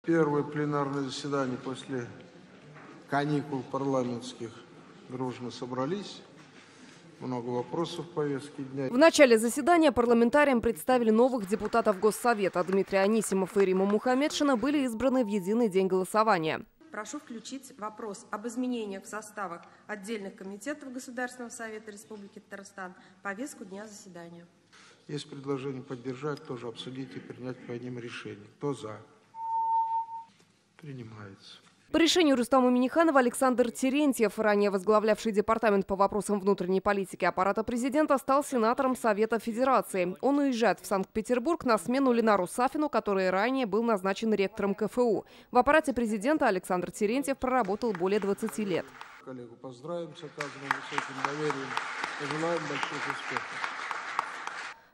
Первое пленарное заседание после каникул парламентских. Дружно собрались. Много вопросов в повестке дня. В начале заседания парламентариям представили новых депутатов Госсовета. Дмитрий Анисимов и Рима Мухамедшина были избраны в единый день голосования. Прошу включить вопрос об изменениях в составах отдельных комитетов Государственного совета Республики Татарстан в повестку дня заседания. Есть предложение поддержать, тоже обсудить и принять по ним решение. Кто за? Принимается. По решению Рустама Минниханова Александр Терентьев, ранее возглавлявший департамент по вопросам внутренней политики аппарата президента, стал сенатором Совета Федерации. Он уезжает в Санкт-Петербург на смену Ленару Сафину, который ранее был назначен ректором КФУ. В аппарате президента Александр Терентьев проработал более 20 лет. Коллегу поздравим с оказанным высоким доверием и желаем больших успехов.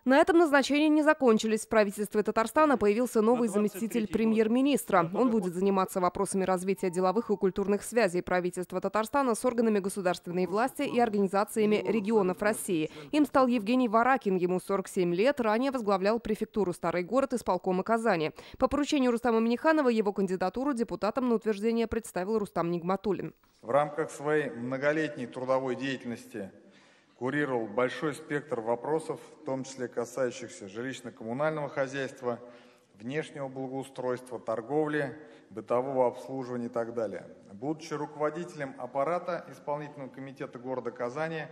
На этом назначения не закончились. В правительстве Татарстана появился новый заместитель премьер-министра. Он будет заниматься вопросами развития деловых и культурных связей правительства Татарстана с органами государственной власти и организациями регионов России. Им стал Евгений Варакин. Ему 47 лет. Ранее возглавлял префектуру «Старый город» исполкома Казани. По поручению Рустама Минниханова его кандидатуру депутатам на утверждение представил Рустам Нигматуллин. В рамках своей многолетней трудовой деятельности курировал большой спектр вопросов, в том числе касающихся жилищно-коммунального хозяйства, внешнего благоустройства, торговли, бытового обслуживания и так далее. Будучи руководителем аппарата исполнительного комитета города Казани,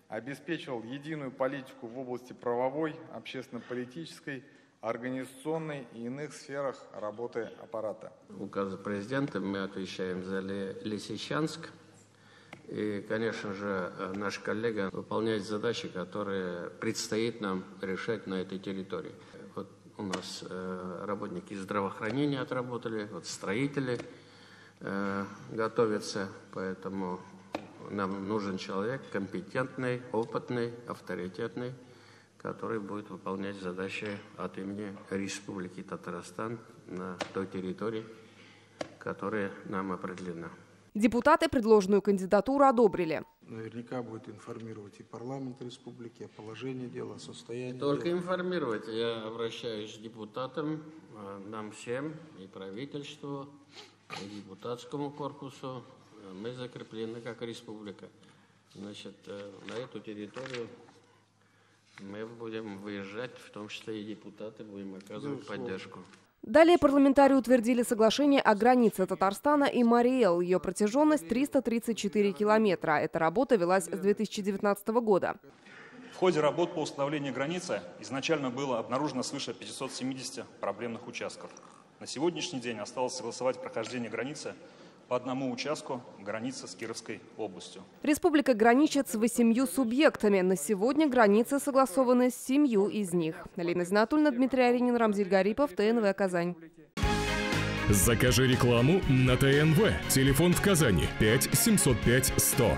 обеспечивал единую политику в области правовой, общественно-политической, организационной и иных сферах работы аппарата. Указа президента мы отвечаем за Лисичанск. И, конечно же, наш коллега выполняет задачи, которые предстоит нам решать на этой территории. Вот у нас работники здравоохранения отработали, вот строители готовятся, поэтому нам нужен человек компетентный, опытный, авторитетный, который будет выполнять задачи от имени Республики Татарстан на той территории, которая нам определена. Депутаты предложенную кандидатуру одобрили. Наверняка будет информировать и парламент республики о положении дела, о состоянии Только дела. информировать. Я обращаюсь к депутатам, нам всем, и правительству, и депутатскому корпусу. Мы закреплены как республика. Значит, на эту территорию мы будем выезжать, в том числе и депутаты, будем оказывать поддержку. Далее парламентарии утвердили соглашение о границе Татарстана и Марий-Эл. Ее протяженность 334 километра. Эта работа велась с 2019 года. В ходе работ по установлению границы изначально было обнаружено свыше 570 проблемных участков. На сегодняшний день осталось согласовать прохождение границы по одному участку границы с Кировской областью. Республика граничит с 8 субъектами. На сегодня границы согласованы с 7 из них. Алина Знатульна, Дмитрий Аринин, Рамзиль Гарипов, ТНВ Казань. Закажи рекламу на ТНВ. Телефон в Казани 5 705 100.